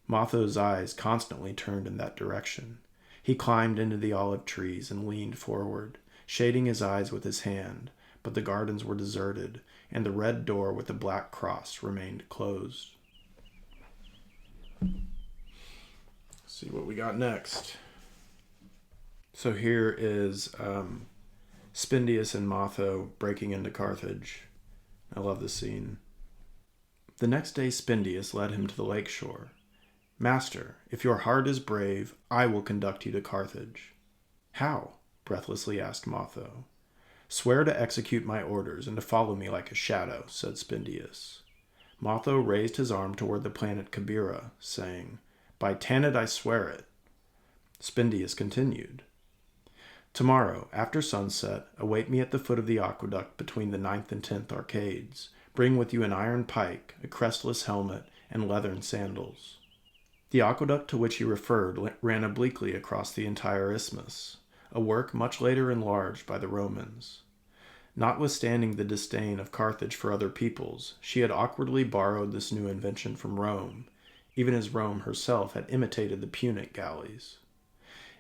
Mathô's eyes constantly turned in that direction. He climbed into the olive trees and leaned forward, shading his eyes with his hand, but the gardens were deserted, and the red door with the black cross remained closed. Let's see what we got next. So here is Spendius and Mathô breaking into Carthage. I love this scene. The next day Spendius led him to the lake shore. "Master, if your heart is brave, I will conduct you to Carthage." "How?" breathlessly asked Mathô. "Swear to execute my orders and to follow me like a shadow," said Spendius. Mathô raised his arm toward the planet Kabira, saying, "By Tanit I swear it." Spendius continued, "Tomorrow, after sunset, await me at the foot of the aqueduct between the 9th and 10th arcades. Bring with you an iron pike, a crestless helmet, and leathern sandals." The aqueduct to which he referred ran obliquely across the entire isthmus, a work much later enlarged by the Romans. Notwithstanding the disdain of Carthage for other peoples, she had awkwardly borrowed this new invention from Rome, even as Rome herself had imitated the Punic galleys.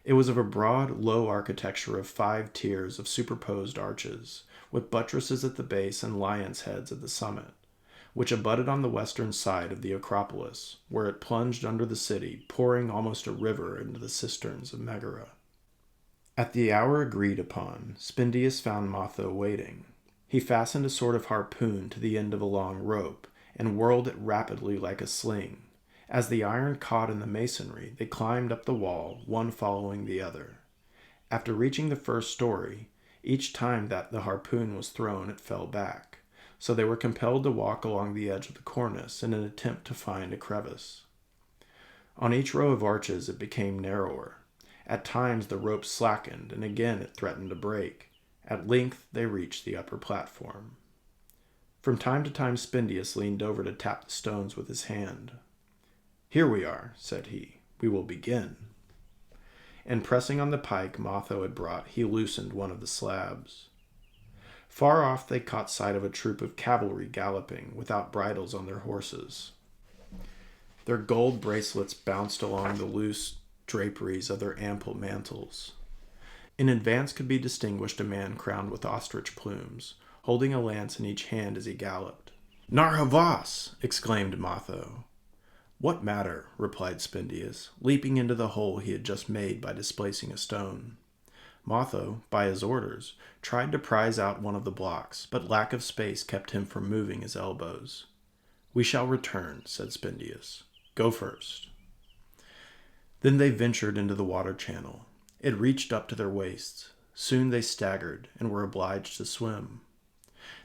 It was of a broad, low architecture of 5 tiers of superposed arches, with buttresses at the base and lions' heads at the summit, which abutted on the western side of the Acropolis, where it plunged under the city, pouring almost a river into the cisterns of Megara. At the hour agreed upon, Spendius found Mathô waiting. He fastened a sort of harpoon to the end of a long rope, and whirled it rapidly like a sling. As the iron caught in the masonry, they climbed up the wall, one following the other. After reaching the first story, each time that the harpoon was thrown, it fell back, so they were compelled to walk along the edge of the cornice in an attempt to find a crevice. On each row of arches it became narrower. At times the rope slackened, and again it threatened to break. At length they reached the upper platform. From time to time Spendius leaned over to tap the stones with his hand. "Here we are," said he. "We will begin." And pressing on the pike Mathô had brought, he loosened one of the slabs. Far off they caught sight of a troop of cavalry galloping, without bridles on their horses. Their gold bracelets bounced along the loose draperies of their ample mantles. In advance could be distinguished a man crowned with ostrich plumes, holding a lance in each hand as he galloped. "Narhavas!" exclaimed Mathô. "What matter?" replied Spendius, leaping into the hole he had just made by displacing a stone. Mathô, by his orders, tried to prise out one of the blocks, but lack of space kept him from moving his elbows. "We shall return," said Spendius. "Go first." Then they ventured into the water channel. It reached up to their waists. Soon they staggered and were obliged to swim.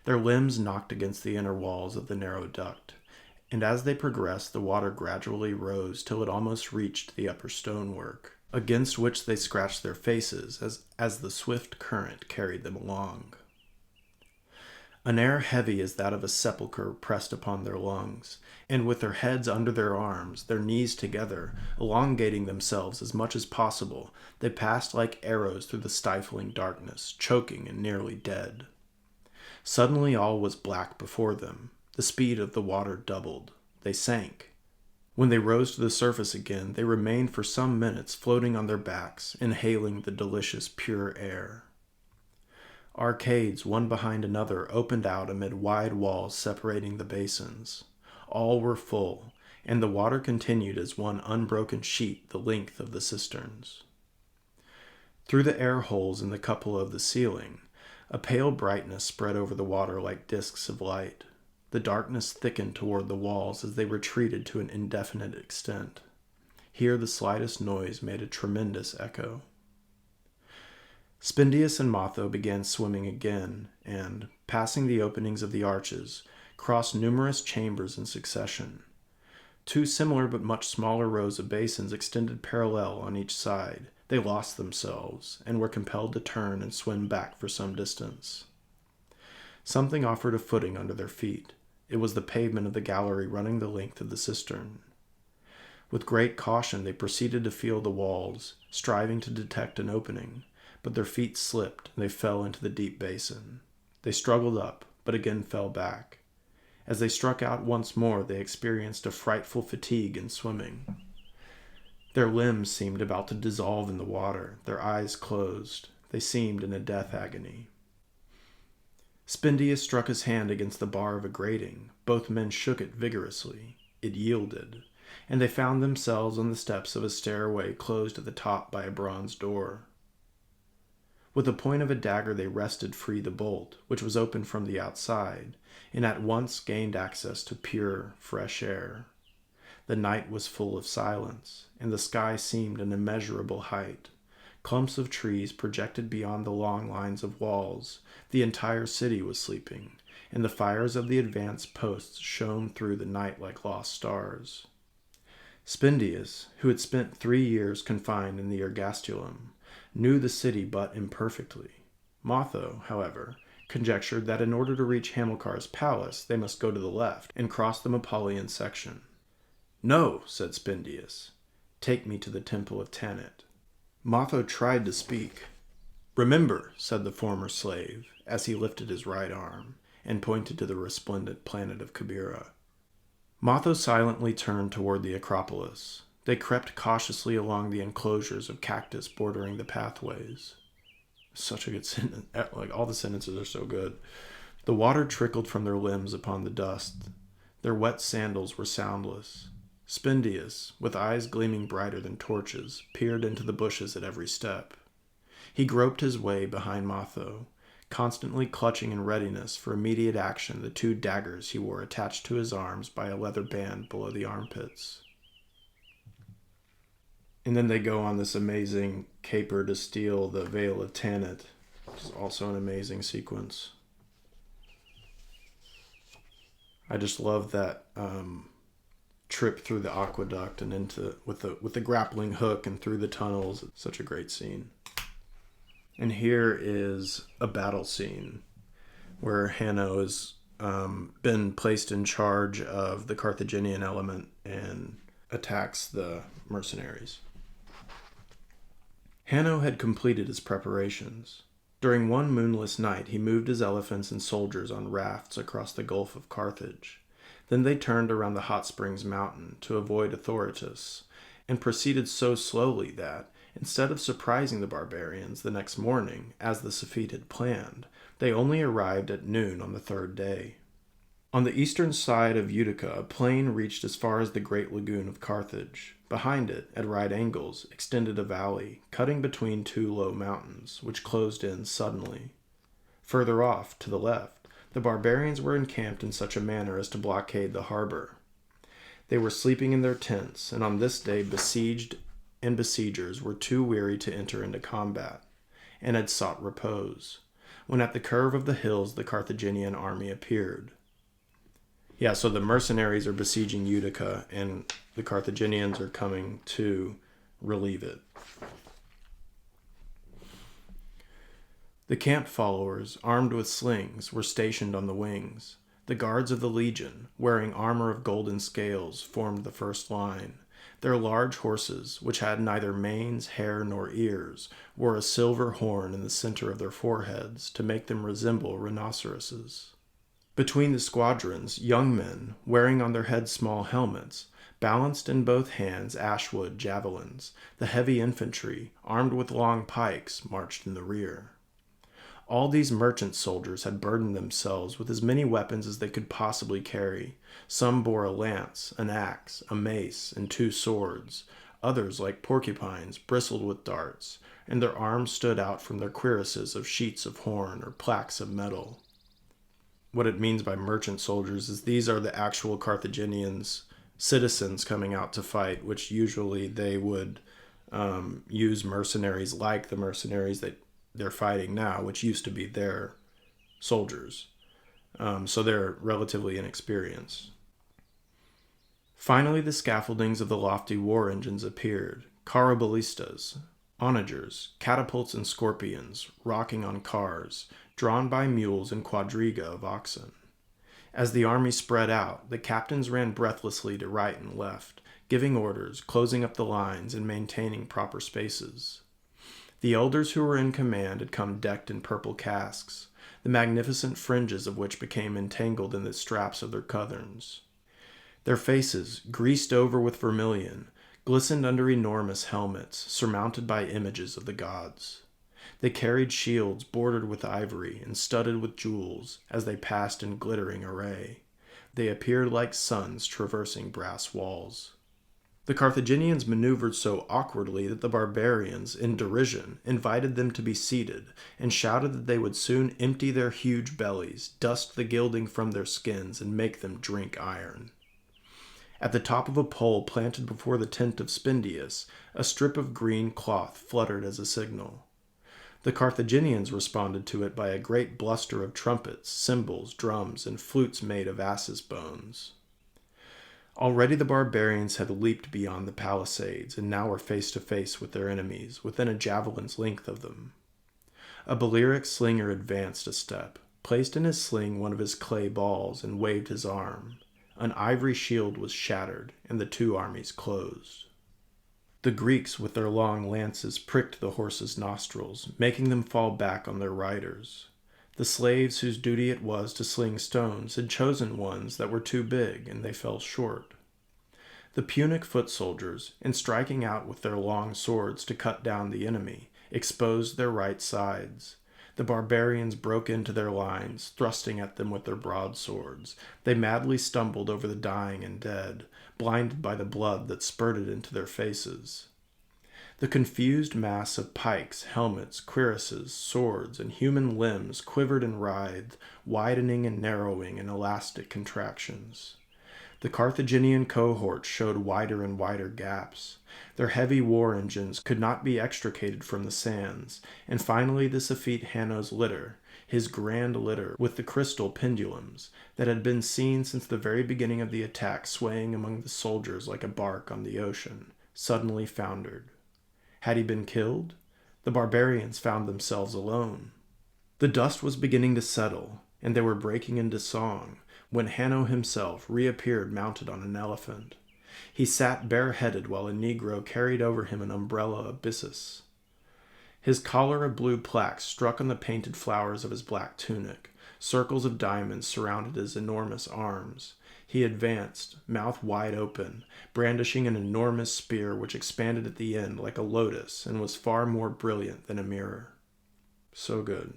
Their limbs knocked against the inner walls of the narrow duct, and as they progressed the water gradually rose till it almost reached the upper stonework, against which they scratched their faces as the swift current carried them along. An air heavy as that of a sepulchre pressed upon their lungs, and with their heads under their arms, their knees together, elongating themselves as much as possible, they passed like arrows through the stifling darkness, choking and nearly dead. Suddenly all was black before them. The speed of the water doubled. They sank. When they rose to the surface again, they remained for some minutes floating on their backs, inhaling the delicious pure air. Arcades, one behind another, opened out amid wide walls separating the basins. All were full, and the water continued as one unbroken sheet the length of the cisterns. Through the air holes in the cupola of the ceiling, a pale brightness spread over the water like discs of light. The darkness thickened toward the walls as they retreated to an indefinite extent. Here the slightest noise made a tremendous echo. Spendius and Mathô began swimming again, and, passing the openings of the arches, crossed numerous chambers in succession. Two similar but much smaller rows of basins extended parallel on each side. They lost themselves, and were compelled to turn and swim back for some distance. Something offered a footing under their feet. It was the pavement of the gallery running the length of the cistern. With great caution they proceeded to feel the walls, striving to detect an opening, but their feet slipped and they fell into the deep basin. They struggled up, but again fell back. As they struck out once more, they experienced a frightful fatigue in swimming. Their limbs seemed about to dissolve in the water, their eyes closed. They seemed in a death agony. Spendius struck his hand against the bar of a grating. Both men shook it vigorously. It yielded, and they found themselves on the steps of a stairway closed at the top by a bronze door. With the point of a dagger they wrested free the bolt, which was open from the outside, and at once gained access to pure, fresh air. The night was full of silence, and the sky seemed an immeasurable height. Clumps of trees projected beyond the long lines of walls. The entire city was sleeping, and the fires of the advanced posts shone through the night like lost stars. Spendius, who had spent 3 years confined in the ergastulum, knew the city but imperfectly. Mathô, however, conjectured that in order to reach Hamilcar's palace they must go to the left and cross the Mappalian section. "No," said Spendius. "Take me to the temple of Tanit." Mathô tried to speak. "Remember," said the former slave, as he lifted his right arm and pointed to the resplendent planet of Kibera. Mathô silently turned toward the Acropolis. They crept cautiously along the enclosures of cactus bordering the pathways. Such a good sentence. Like, all the sentences are so good. The water trickled from their limbs upon the dust. Their wet sandals were soundless. Spendius, with eyes gleaming brighter than torches, peered into the bushes at every step. He groped his way behind Mathô, constantly clutching in readiness for immediate action the 2 daggers he wore attached to his arms by a leather band below the armpits. And then they go on this amazing caper to steal the Veil of Tanit, which is also an amazing sequence. I just love that trip through the aqueduct and into with the grappling hook and through the tunnels. It's such a great scene. And here is a battle scene where Hanno has been placed in charge of the Carthaginian element and attacks the mercenaries. Hanno had completed his preparations. During one moonless night, he moved his elephants and soldiers on rafts across the Gulf of Carthage. Then they turned around the Hot Springs Mountain to avoid Authoritas, and proceeded so slowly that, instead of surprising the barbarians the next morning, as the Safed had planned, they only arrived at noon on the 3rd day. On the eastern side of Utica, a plain reached as far as the great lagoon of Carthage. Behind it, at right angles, extended a valley, cutting between 2 low mountains, which closed in suddenly. Further off, to the left, the barbarians were encamped in such a manner as to blockade the harbor. They were sleeping in their tents, and on this day besieged and besiegers were too weary to enter into combat, and had sought repose, when at the curve of the hills the Carthaginian army appeared. Yeah, so the mercenaries are besieging Utica, and the Carthaginians are coming to relieve it. The camp followers, armed with slings, were stationed on the wings. The guards of the legion, wearing armor of golden scales, formed the first line. Their large horses, which had neither manes, hair, nor ears, wore a silver horn in the center of their foreheads to make them resemble rhinoceroses. Between the squadrons, young men, wearing on their heads small helmets, balanced in both hands ashwood javelins. The heavy infantry, armed with long pikes, marched in the rear. All these merchant soldiers had burdened themselves with as many weapons as they could possibly carry. Some bore a lance, an axe, a mace, and 2 swords. Others, like porcupines, bristled with darts, and their arms stood out from their cuirasses of sheets of horn or plaques of metal. What it means by merchant soldiers is these are the actual Carthaginians, citizens coming out to fight, which usually they would use mercenaries like the mercenaries that they're fighting now, which used to be their soldiers. So they're relatively inexperienced. Finally, the scaffoldings of the lofty war engines appeared, carroballistas, onagers, catapults and scorpions, rocking on cars, drawn by mules and quadriga of oxen. As the army spread out, the captains ran breathlessly to right and left, giving orders, closing up the lines, and maintaining proper spaces. The elders who were in command had come decked in purple casques, the magnificent fringes of which became entangled in the straps of their cothurns. Their faces, greased over with vermilion, glistened under enormous helmets, surmounted by images of the gods. They carried shields bordered with ivory and studded with jewels as they passed in glittering array. They appeared like suns traversing brass walls. The Carthaginians maneuvered so awkwardly that the barbarians, in derision, invited them to be seated, and shouted that they would soon empty their huge bellies, dust the gilding from their skins, and make them drink iron. At the top of a pole planted before the tent of Spendius, a strip of green cloth fluttered as a signal. The Carthaginians responded to it by a great bluster of trumpets, cymbals, drums, and flutes made of asses' bones. Already the barbarians had leaped beyond the palisades, and now were face to face with their enemies, within a javelin's length of them. A Balearic slinger advanced a step, placed in his sling one of his clay balls, and waved his arm. An ivory shield was shattered, and the 2 armies closed. The Greeks with their long lances pricked the horses' nostrils, making them fall back on their riders. The slaves whose duty it was to sling stones had chosen ones that were too big, and they fell short. The Punic foot soldiers, in striking out with their long swords to cut down the enemy, exposed their right sides. The barbarians broke into their lines, thrusting at them with their broadswords. They madly stumbled over the dying and dead, blinded by the blood that spurted into their faces. The confused mass of pikes, helmets, cuirasses, swords, and human limbs quivered and writhed, widening and narrowing in elastic contractions. The Carthaginian cohort showed wider and wider gaps. Their heavy war engines could not be extricated from the sands, and finally this effete Hanno's litter, his grand litter with the crystal pendulums, that had been seen since the very beginning of the attack swaying among the soldiers like a bark on the ocean, suddenly foundered. Had he been killed? The barbarians found themselves alone. The dust was beginning to settle, and they were breaking into song, when Hanno himself reappeared mounted on an elephant. He sat bareheaded while a negro carried over him an umbrella of byssus. His collar of blue plaques struck on the painted flowers of his black tunic. Circles of diamonds surrounded his enormous arms. He advanced, mouth wide open, brandishing an enormous spear which expanded at the end like a lotus and was far more brilliant than a mirror. So good.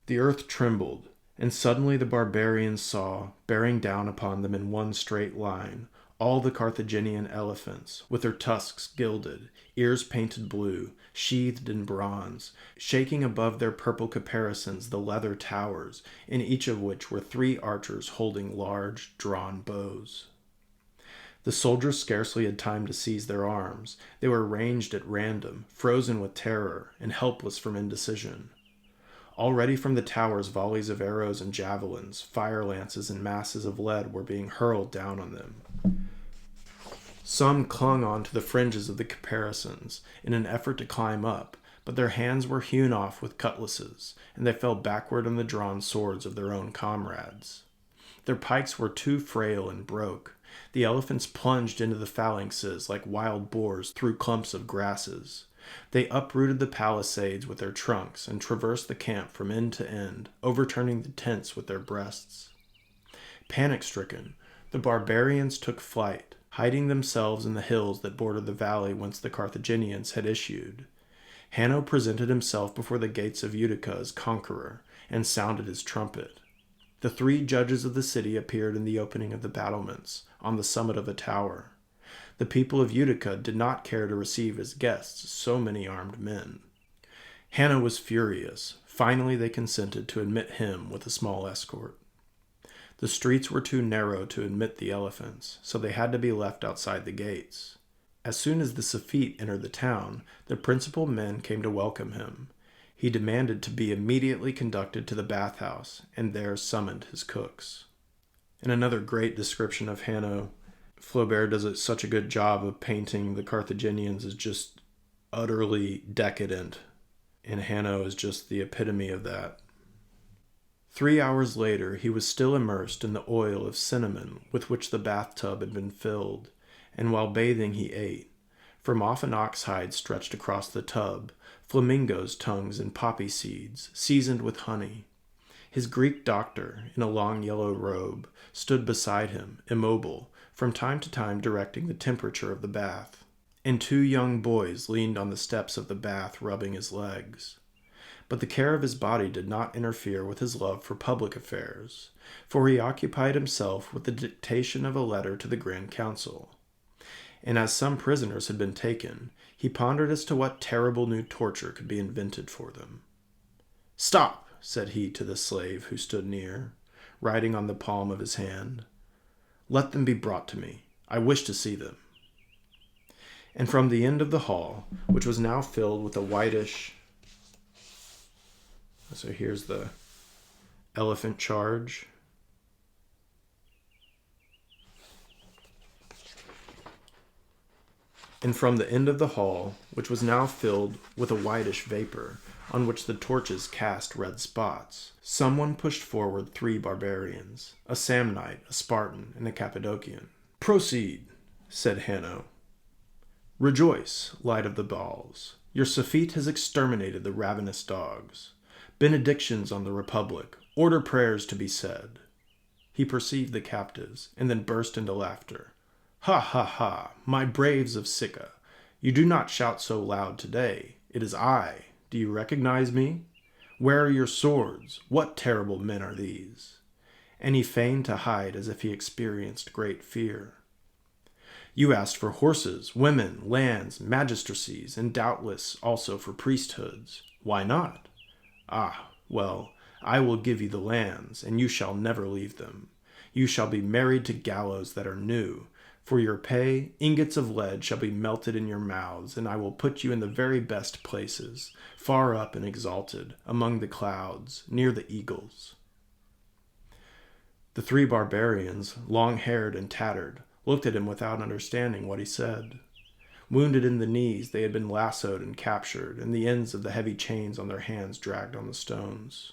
The earth trembled, and suddenly the barbarians saw, bearing down upon them in one straight line, all the Carthaginian elephants, with their tusks gilded, ears painted blue, sheathed in bronze, shaking above their purple caparisons the leather towers, in each of which were 3 archers holding large, drawn bows. The soldiers scarcely had time to seize their arms. They were ranged at random, frozen with terror, and helpless from indecision. Already from the towers volleys of arrows and javelins, fire lances and masses of lead were being hurled down on them. Some clung on to the fringes of the caparisons in an effort to climb up, but their hands were hewn off with cutlasses, and they fell backward on the drawn swords of their own comrades. Their pikes were too frail and broke. The elephants plunged into the phalanxes like wild boars through clumps of grasses. They uprooted the palisades with their trunks and traversed the camp from end to end, overturning the tents with their breasts. Panic-stricken, the barbarians took flight, hiding themselves in the hills that bordered the valley whence the Carthaginians had issued. Hanno presented himself before the gates of Utica as conqueror, and sounded his trumpet. The 3 judges of the city appeared in the opening of the battlements, on the summit of a tower. The people of Utica did not care to receive as guests so many armed men. Hanno was furious. Finally they consented to admit him with a small escort. The streets were too narrow to admit the elephants, so they had to be left outside the gates. As soon as the Safite entered the town, the principal men came to welcome him. He demanded to be immediately conducted to the bathhouse, and there summoned his cooks. In another great description of Hanno, Flaubert does such a good job of painting the Carthaginians as just utterly decadent, and Hanno is just the epitome of that. 3 hours later, he was still immersed in the oil of cinnamon with which the bathtub had been filled, and while bathing he ate. From off an ox hide stretched across the tub, flamingos' tongues and poppy seeds, seasoned with honey. His Greek doctor, in a long yellow robe, stood beside him, immobile, from time to time directing the temperature of the bath, and 2 young boys leaned on the steps of the bath rubbing his legs. But the care of his body did not interfere with his love for public affairs, for he occupied himself with the dictation of a letter to the Grand Council. And as some prisoners had been taken, he pondered as to what terrible new torture could be invented for them. "Stop," said he to the slave who stood near, writing on the palm of his hand. "Let them be brought to me. I wish to see them." And from the end of the hall, which was now filled with a whitish... So here's the elephant charge. And from the end of the hall, which was now filled with a whitish vapor, on which the torches cast red spots, someone pushed forward 3 barbarians, a Samnite, a Spartan, and a Cappadocian. "Proceed," said Hanno. "Rejoice, light of the balls. Your Safite has exterminated the ravenous dogs. Benedictions on the Republic. Order prayers to be said." He perceived the captives, and then burst into laughter. "Ha, ha, ha, my braves of Sicca. You do not shout so loud today. It is I. Do you recognize me? Where are your swords? What terrible men are these?" And he feigned to hide as if he experienced great fear. "You asked for horses, women, lands, magistracies, and doubtless also for priesthoods. Why not? Ah, well, I will give you the lands, and you shall never leave them. You shall be married to gallows that are new. For your pay, ingots of lead shall be melted in your mouths, and I will put you in the very best places, far up and exalted, among the clouds, near the eagles." The 3 barbarians, long-haired and tattered, looked at him without understanding what he said. Wounded in the knees, they had been lassoed and captured, and the ends of the heavy chains on their hands dragged on the stones.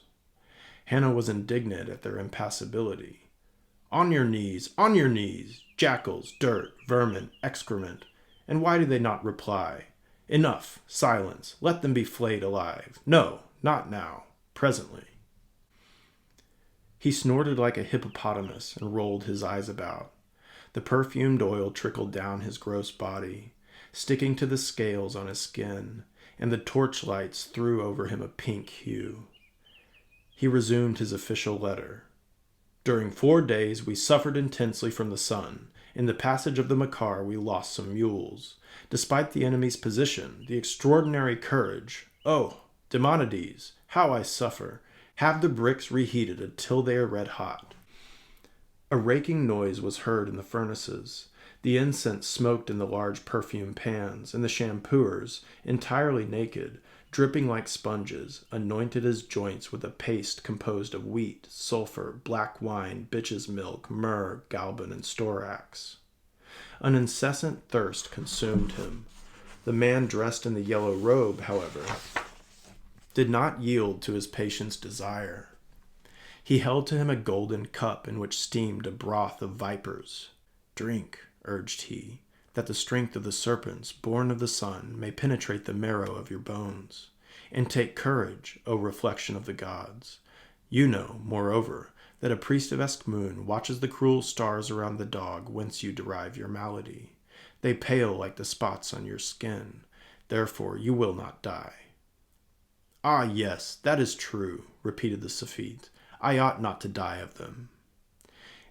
Hanno was indignant at their impassibility. On your knees, jackals, dirt, vermin, excrement. And why do they not reply? Enough, silence, let them be flayed alive. No, not now, presently. He snorted like a hippopotamus and rolled his eyes about. The perfumed oil trickled down his gross body, sticking to the scales on his skin, and the torchlights threw over him a pink hue. He resumed his official letter. "During 4 days we suffered intensely from the sun. In the passage of the Makar we lost some mules. Despite the enemy's position, the extraordinary courage... Oh, Demonides, how I suffer! Have the bricks reheated until they are red hot." A raking noise was heard in the furnaces. The incense smoked in the large perfume pans, and the shampooers, entirely naked, dripping like sponges, anointed his joints with a paste composed of wheat, sulfur, black wine, bitch's milk, myrrh, galban, and storax. An incessant thirst consumed him. The man dressed in the yellow robe, however, did not yield to his patient's desire. He held to him a golden cup in which steamed a broth of vipers. "Drink," urged he, "that the strength of the serpents, born of the sun, may penetrate the marrow of your bones. And take courage, O reflection of the gods. You know, moreover, that a priest of Esk-Moon watches the cruel stars around the dog whence you derive your malady. They pale like the spots on your skin. Therefore you will not die." "Ah, yes, that is true," repeated the Safite. "I ought not to die of them."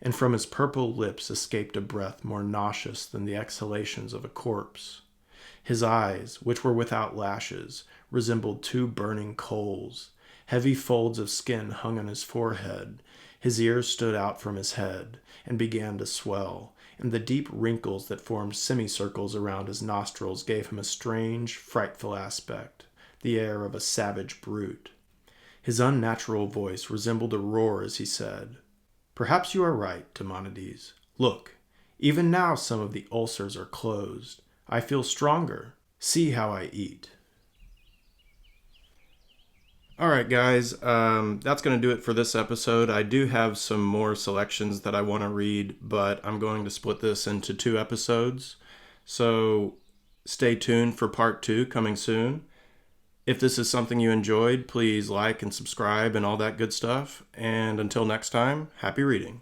And from his purple lips escaped a breath more nauseous than the exhalations of a corpse. His eyes, which were without lashes, resembled two burning coals. Heavy folds of skin hung on his forehead. His ears stood out from his head, and began to swell, and the deep wrinkles that formed semicircles around his nostrils gave him a strange, frightful aspect, the air of a savage brute. His unnatural voice resembled a roar as he said, "Perhaps you are right, Demonides. Look, even now some of the ulcers are closed. I feel stronger. See how I eat." All right, guys, that's going to do it for this episode. I do have some more selections that I want to read, but I'm going to split this into 2 episodes. So stay tuned for part 2 coming soon. If this is something you enjoyed, please like and subscribe and all that good stuff. And until next time, happy reading.